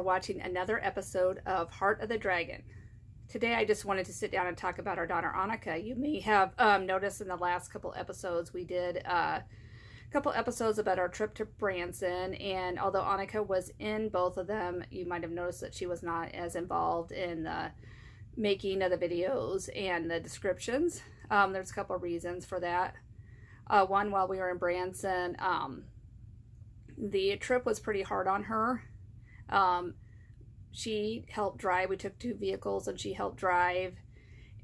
watching another episode of Heart of the Dragon. Today I just wanted to sit down and talk about our daughter Annika. You may have noticed in the last couple episodes we did a couple episodes about our trip to Branson, and although Annika was in both of them, you might have noticed that she was not as involved in the making of the videos and the descriptions. There's a couple of reasons for that. One, while we were in Branson, the trip was pretty hard on her. She helped drive. We took 2 vehicles and she helped drive.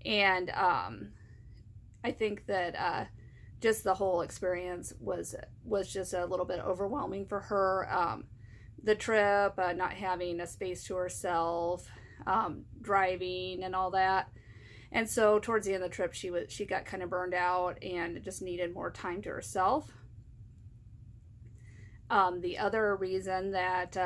And I think that just the whole experience was just a little bit overwhelming for her. The trip, not having a space to herself, driving and all that. And so towards the end of the trip, she got kind of burned out and just needed more time to herself. The other reason that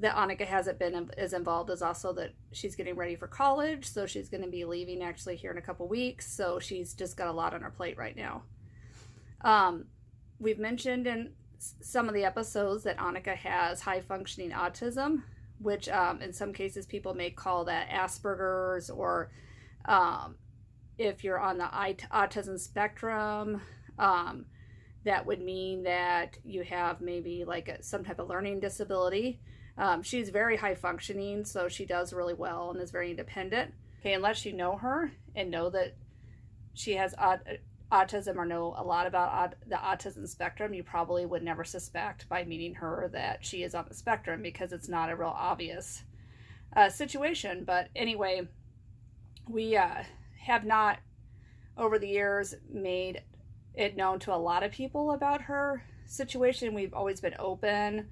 Annika hasn't been as involved is also that she's getting ready for college. So she's going to be leaving actually here in a couple weeks. So she's just got a lot on her plate right now. We've mentioned in some of the episodes that Annika has high functioning autism, which in some cases people may call that Asperger's, or if you're on the autism spectrum, that would mean that you have maybe like some type of learning disability. She's very high functioning, so she does really well and is very independent. Okay, unless you know her and know that she has autism or know a lot about the autism spectrum, you probably would never suspect by meeting her that she is on the spectrum, because it's not a real obvious situation. But anyway, we have not over the years made it known to a lot of people about her situation. We've always been open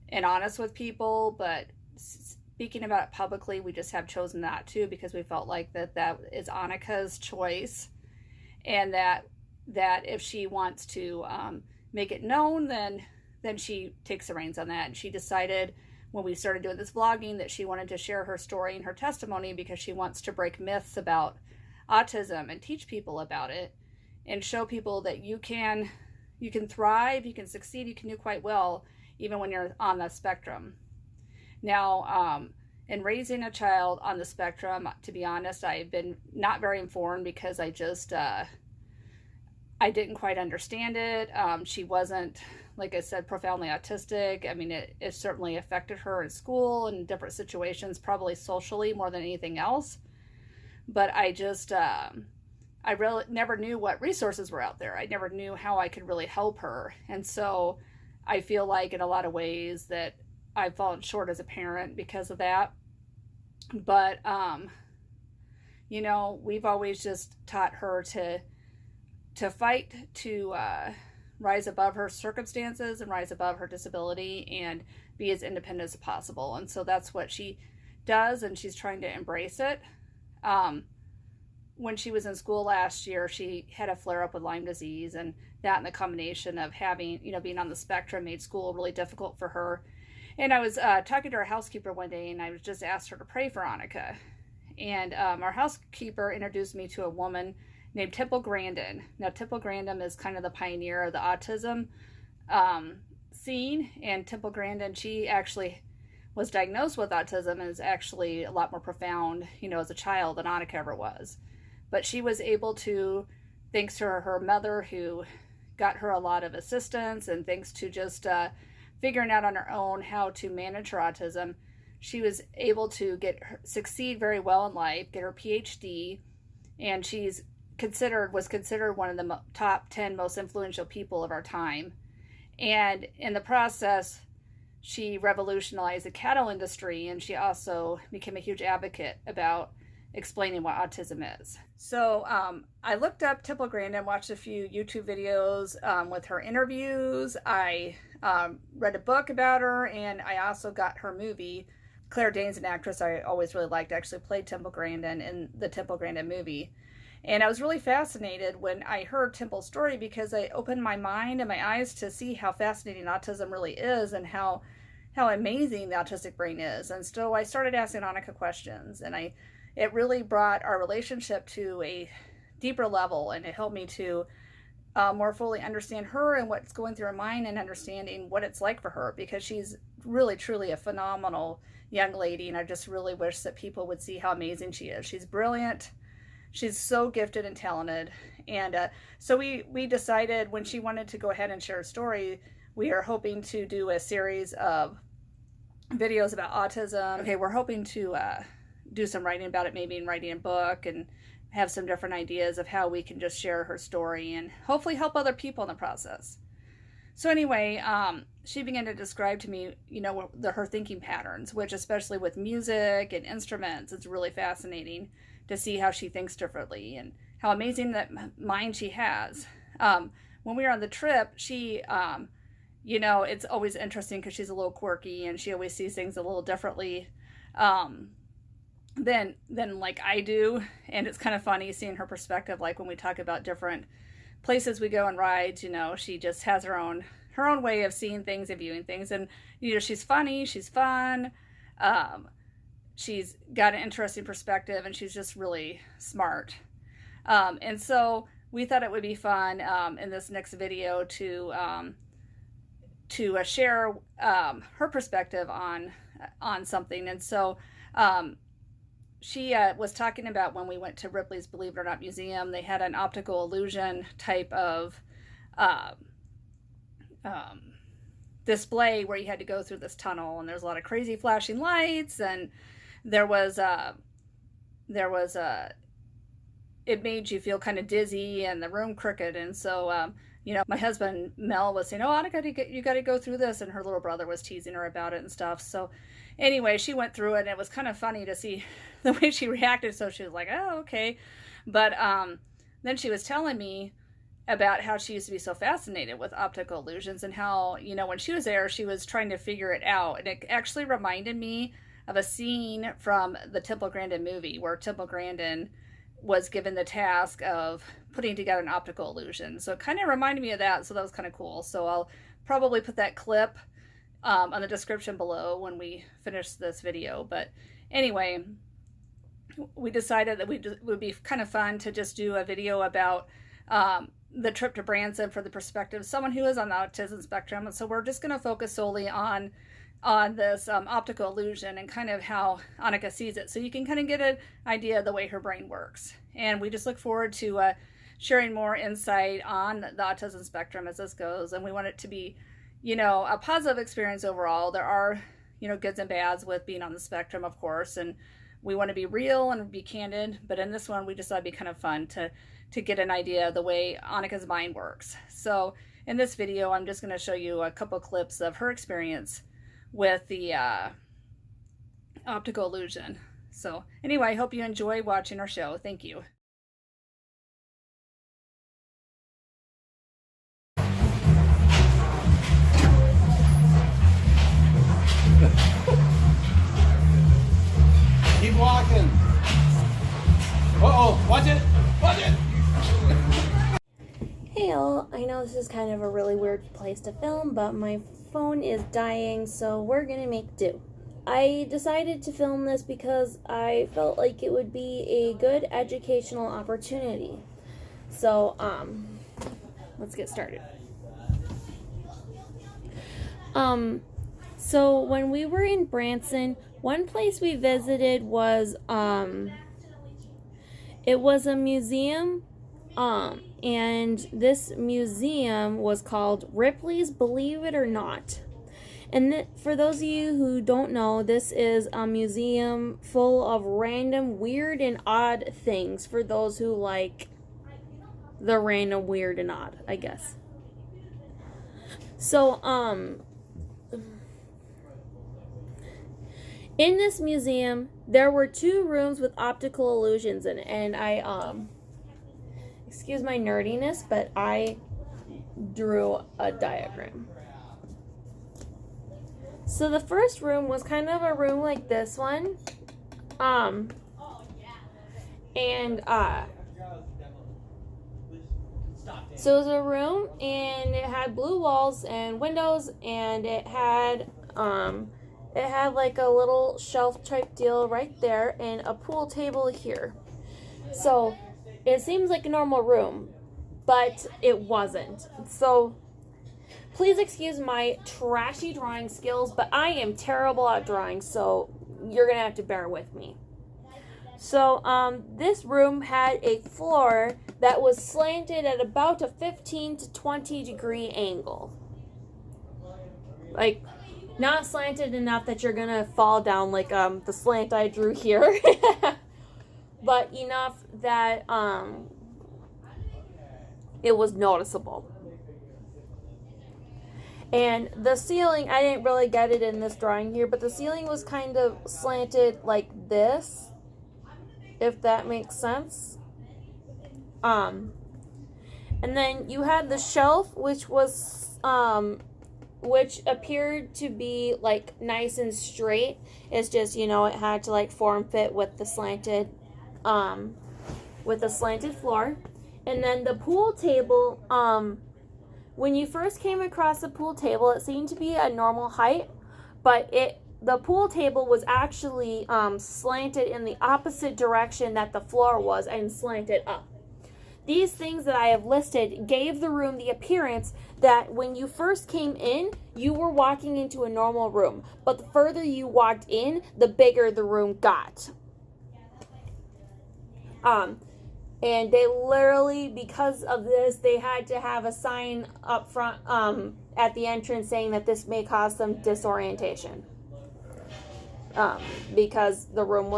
and honest with people, but speaking about it publicly, we just have chosen not to, because we felt like that is Annika's choice, and that if she wants to make it known, then she takes the reins on that. And she decided when we started doing this vlogging that she wanted to share her story and her testimony, because she wants to break myths about autism and teach people about it, and show people that you can thrive, you can succeed, you can do quite well even when you're on the spectrum. Now, in raising a child on the spectrum, to be honest, I've been not very informed, because I just I didn't quite understand it. She wasn't, like I said, profoundly autistic. I mean, it certainly affected her in school and different situations, probably socially more than anything else. But I just I really never knew what resources were out there. I never knew how I could really help her. And so I feel like in a lot of ways that I've fallen short as a parent because of that. But, you know, we've always just taught her to fight, to rise above her circumstances and rise above her disability and be as independent as possible. And so that's what she does, and she's trying to embrace it. When she was in school last year, she had a flare-up with Lyme disease, and that and the combination of having, being on the spectrum made school really difficult for her. And I was talking to our housekeeper one day, and I was just asked her to pray for Annika. And our housekeeper introduced me to a woman named Temple Grandin. Now, Temple Grandin is kind of the pioneer of the autism scene. And Temple Grandin, she actually was diagnosed with autism and is actually a lot more profound, as a child than Annika ever was. But she was able to, thanks to her mother, who got her a lot of assistance, and thanks to just figuring out on her own how to manage her autism, she was able to succeed very well in life, get her PhD, and was considered one of the top 10 most influential people of our time. And in the process, she revolutionized the cattle industry, and she also became a huge advocate about explaining what autism is. So I looked up Temple Grandin, watched a few YouTube videos with her interviews. I read a book about her, and I also got her movie. Claire Danes, an actress I always really liked, actually played Temple Grandin in the Temple Grandin movie. And I was really fascinated when I heard Temple's story, because I opened my mind and my eyes to see how fascinating autism really is, and how amazing the autistic brain is. And so I started asking Annika questions, and it really brought our relationship to a deeper level, and it helped me to more fully understand her and what's going through her mind, and understanding what it's like for her, because she's really truly a phenomenal young lady, and I just really wish that people would see how amazing she is. She's brilliant. She's so gifted and talented. And so we decided, when she wanted to go ahead and share a story, we are hoping to do a series of videos about autism. Okay, we're hoping to do some writing about it, maybe in writing a book, and have some different ideas of how we can just share her story and hopefully help other people in the process. So anyway, she began to describe to me, you know, her thinking patterns, which, especially with music and instruments, it's really fascinating to see how she thinks differently and how amazing that mind she has. When we were on the trip, she, you know, it's always interesting because she's a little quirky and she always sees things a little differently than like I do. And it's kind of funny seeing her perspective, like when we talk about different places we go and rides, you know, she just has her own way of seeing things and viewing things. And, you know, she's funny, she's fun, she's got an interesting perspective, and she's just really smart. And so we thought it would be fun in this next video to share her perspective on something. And so she was talking about when we went to Ripley's Believe It or Not Museum, they had an optical illusion type of display where you had to go through this tunnel, and there's a lot of crazy flashing lights, and there was it made you feel kind of dizzy and the room crooked. And so you know, my husband Mel was saying, oh, Annika, you got to go through this, and her little brother was teasing her about it and stuff. So anyway, she went through it, and it was kind of funny to see the way she reacted. So she was like, oh, okay. But then she was telling me about how she used to be so fascinated with optical illusions, and how, you know, when she was there, she was trying to figure it out. And it actually reminded me of a scene from the Temple Grandin movie, where Temple Grandin was given the task of putting together an optical illusion. So it kind of reminded me of that. So that was kind of cool. So I'll probably put that clip on the description below when we finish this video. But anyway, we decided that it would be kind of fun to just do a video about the trip to Branson for the perspective of someone who is on the autism spectrum. And so we're just going to focus solely on this optical illusion and kind of how Annika sees it, so you can kind of get an idea of the way her brain works. And we just look forward to sharing more insight on the autism spectrum as this goes. And we want it to be, you know, a positive experience overall. There are, you know, goods and bads with being on the spectrum, of course, and we want to be real and be candid. But in this one, we just thought it'd be kind of fun to get an idea of the way Annika's mind works. So in this video, I'm just going to show you a couple clips of her experience with the optical illusion. So anyway, I hope you enjoy watching our show. Thank you. Keep walking. Uh-oh, watch it, watch it. Hey all, I know this is kind of a really weird place to film, but my phone is dying, so we're gonna make do. I decided to film this because I felt like it would be a good educational opportunity. So, let's get started. So when we were in Branson, one place we visited was, it was a museum, and this museum was called Ripley's Believe It or Not. And for those of you who don't know, this is a museum full of random, weird, and odd things for those who like the random, weird, and odd, I guess. So, in this museum, there were 2 rooms with optical illusions in it, and I, excuse my nerdiness, but I drew a diagram. So the first room was kind of a room like this one, so it was a room, and it had blue walls and windows, and it had like a little shelf type deal right there, and a pool table here. So it seems like a normal room, but it wasn't. So please excuse my trashy drawing skills, but I am terrible at drawing, so you're going to have to bear with me. So this room had a floor that was slanted at about a 15 to 20 degree angle. Like, not slanted enough that you're going to fall down like the slant I drew here, but enough that it was noticeable. And the ceiling, I didn't really get it in this drawing here, but the ceiling was kind of slanted like this, if that makes sense. And then you had the shelf, which was, which appeared to be like nice and straight. It's just, you know, it had to like form fit with the slanted floor. And then the pool table, when you first came across the pool table, it seemed to be a normal height, but the pool table was actually slanted in the opposite direction that the floor was and slanted up. These things that I have listed gave the room the appearance that when you first came in, you were walking into a normal room, but the further you walked in, the bigger the room got. And they literally, because of this, they had to have a sign up front at the entrance saying that this may cause some disorientation. Because the room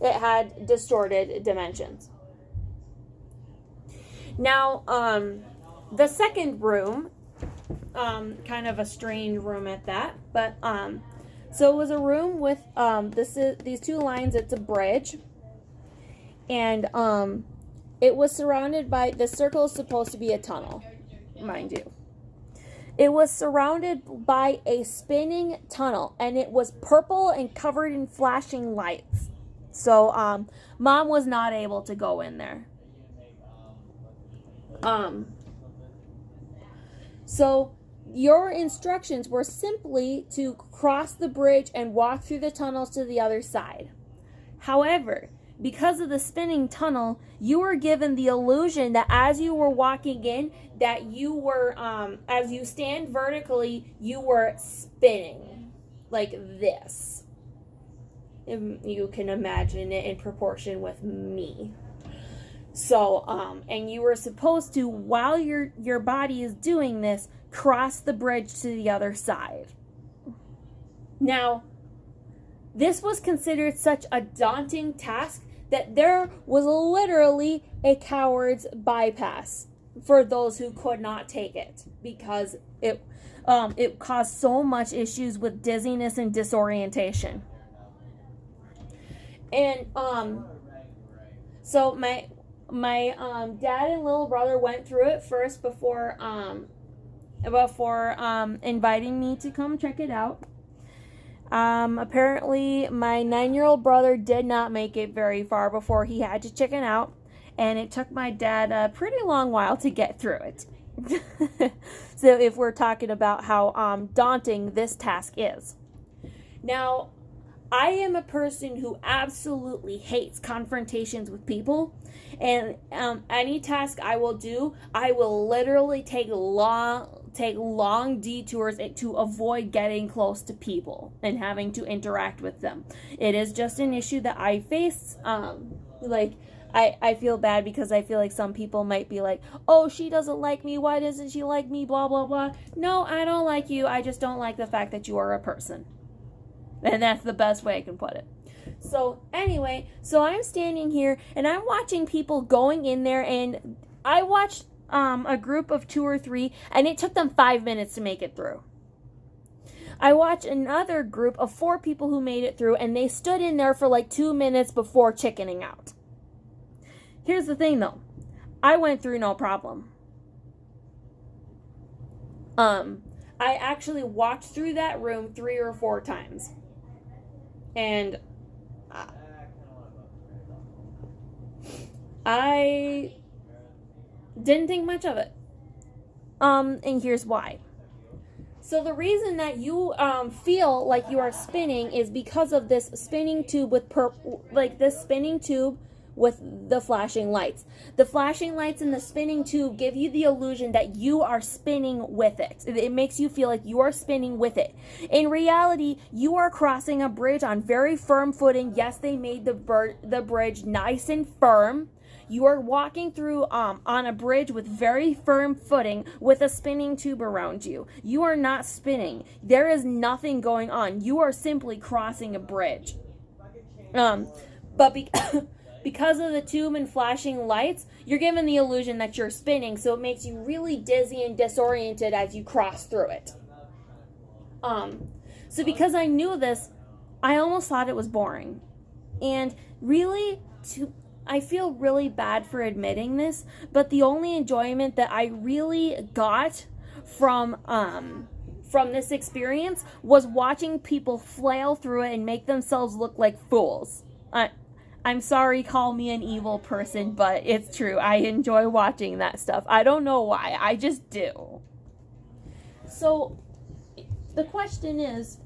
it had distorted dimensions. Now, the second room, kind of a strange room at that, but, so it was a room with, these two lines, it's a bridge. And it was surrounded by, the circle is supposed to be a tunnel, mind you. It was surrounded by a spinning tunnel, and it was purple and covered in flashing lights. So Mom was not able to go in there. So your instructions were simply to cross the bridge and walk through the tunnels to the other side. However, because of the spinning tunnel, you were given the illusion that as you were walking in, that you were, as you stand vertically, you were spinning like this. If you can imagine it in proportion with me. So, and you were supposed to, while your body is doing this, cross the bridge to the other side. Now, this was considered such a daunting task that there was literally a coward's bypass for those who could not take it, because it caused so much issues with dizziness and disorientation. And so my dad and little brother went through it first before inviting me to come check it out. Apparently my 9-year-old brother did not make it very far before he had to chicken out, and it took my dad a pretty long while to get through it. So if we're talking about how daunting this task is. Now, I am a person who absolutely hates confrontations with people, and any task I will do, I will literally take long detours to avoid getting close to people and having to interact with them. It is just an issue that I face. I feel bad because I feel like some people might be like, oh, she doesn't like me, why doesn't she like me, blah, blah, blah. No, I don't like you, I just don't like the fact that you are a person. And that's the best way I can put it. So anyway, so I'm standing here and I'm watching people going in there, and I watched a group of 2 or 3, and it took them 5 minutes to make it through. I watched another group of 4 people who made it through, and they stood in there for like 2 minutes before chickening out. Here's the thing though, I went through no problem. I actually walked through that room 3 or 4 times. And I didn't think much of it. And here's why. So the reason that you feel like you are spinning is because of this spinning tube with with the flashing lights. The flashing lights and the spinning tube give you the illusion that you are spinning with it. It makes you feel like you are spinning with it. In reality, you are crossing a bridge on very firm footing. Yes, they made the bridge nice and firm. You are walking through on a bridge with very firm footing with a spinning tube around you. You are not spinning. There is nothing going on. You are simply crossing a bridge. But because of the tube and flashing lights, you're given the illusion that you're spinning, so it makes you really dizzy and disoriented as you cross through it. So because I knew this, I almost thought it was boring. And really, I feel really bad for admitting this, but the only enjoyment that I really got from this experience was watching people flail through it and make themselves look like fools. I'm sorry, call me an evil person, but it's true. I enjoy watching that stuff. I don't know why. I just do. So, the question is,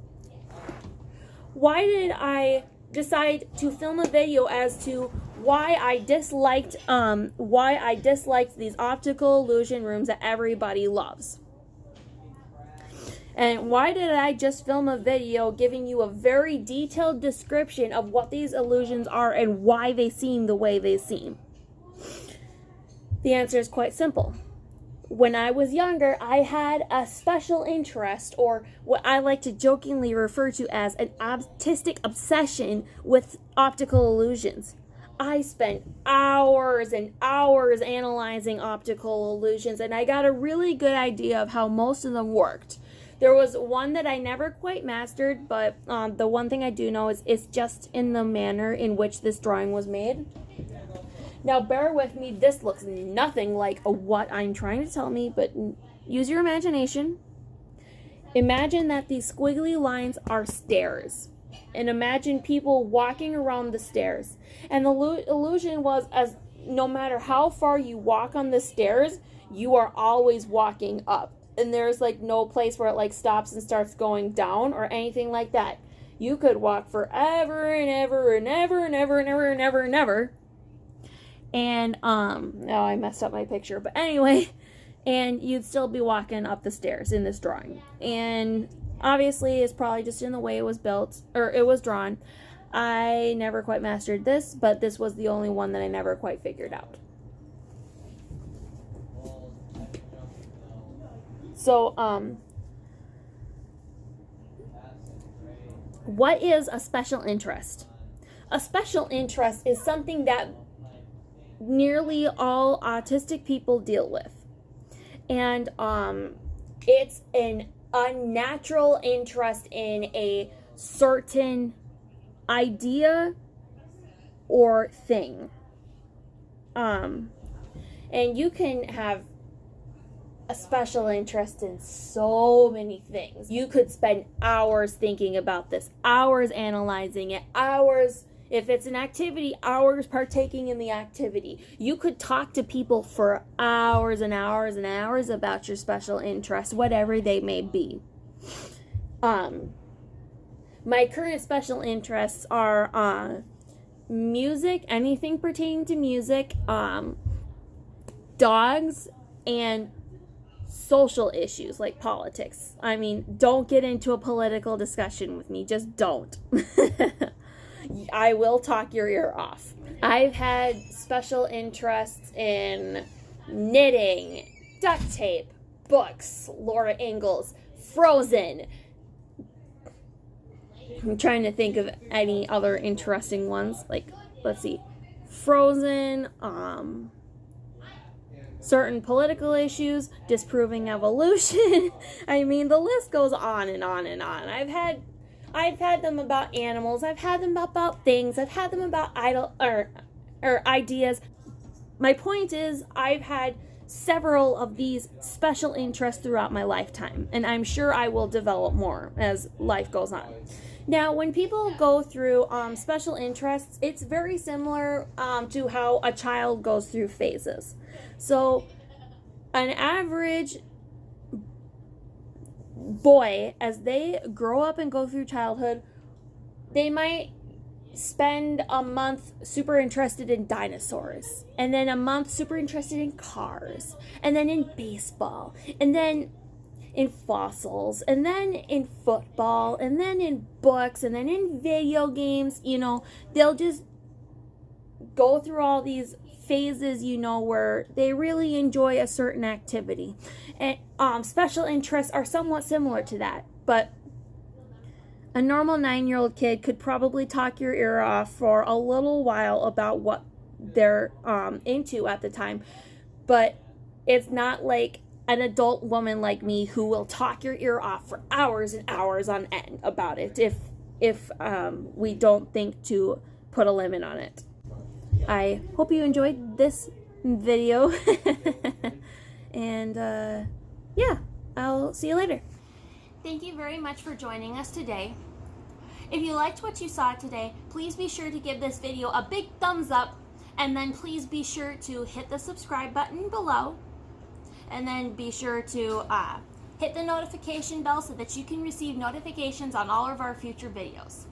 why did I decide to film a video as to why I disliked these optical illusion rooms that everybody loves? And why did I just film a video giving you a very detailed description of what these illusions are and why they seem the way they seem? The answer is quite simple. When I was younger, I had a special interest, or what I like to jokingly refer to as an autistic obsession with optical illusions. I spent hours and hours analyzing optical illusions, and I got a really good idea of how most of them worked. There was one that I never quite mastered, but the one thing I do know is it's just in the manner in which this drawing was made. Now, bear with me, this looks nothing like what I'm trying to tell me, but use your imagination. Imagine that these squiggly lines are stairs, and imagine people walking around the stairs. And the illusion was, as no matter how far you walk on the stairs, you are always walking up. And there's like no place where it like stops and starts going down or anything like that. You could walk forever and ever and ever and ever and ever and ever and ever. And now I messed up my picture, but anyway, and you'd still be walking up the stairs in this drawing. And obviously it's probably just in the way it was built, or it was drawn. I never quite mastered this, but this was the only one that I never quite figured out. So, what is a special interest? A special interest is something that nearly all autistic people deal with. And it's an unnatural interest in a certain idea or thing. And you can have a special interest in so many things. You could spend hours thinking about this, hours analyzing it, hours, if it's an activity, hours partaking in the activity. You could talk to people for hours and hours and hours about your special interests, whatever they may be. My current special interests are music, anything pertaining to music, dogs, and social issues like politics. I mean, don't get into a political discussion with me. Just don't. I will talk your ear off. I've had special interests in knitting, duct tape, books, Laura Ingalls, Frozen. I'm trying to think of any other interesting ones. Like, let's see. Frozen, certain political issues, disproving evolution. I mean, the list goes on and on and on. I've had them about animals. I've had them about things. I've had them about ideas. My point is, I've had several of these special interests throughout my lifetime, and I'm sure I will develop more as life goes on. Now, when people go through special interests, it's very similar to how a child goes through phases. So, an average boy, as they grow up and go through childhood, they might spend a month super interested in dinosaurs, and then a month super interested in cars, and then in baseball, and then in fossils, and then in football, and then in books, and then in video games. You know, they'll just go through all these phases, you know, where they really enjoy a certain activity. And special interests are somewhat similar to that, but a normal 9-year-old kid could probably talk your ear off for a little while about what they're into at the time. But it's not like an adult woman like me who will talk your ear off for hours and hours on end about it if we don't think to put a limit on it. I hope you enjoyed this video. And yeah, I'll see you later. Thank you very much for joining us today. If you liked what you saw today, please be sure to give this video a big thumbs up, and then please be sure to hit the subscribe button below, and then be sure to hit the notification bell so that you can receive notifications on all of our future videos.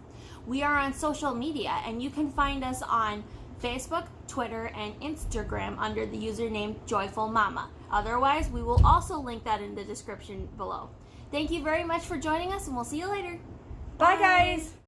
We are on social media, and you can find us on Facebook, Twitter, and Instagram under the username Joyful Mama. Otherwise, we will also link that in the description below. Thank you very much for joining us, and we'll see you later. Bye, guys.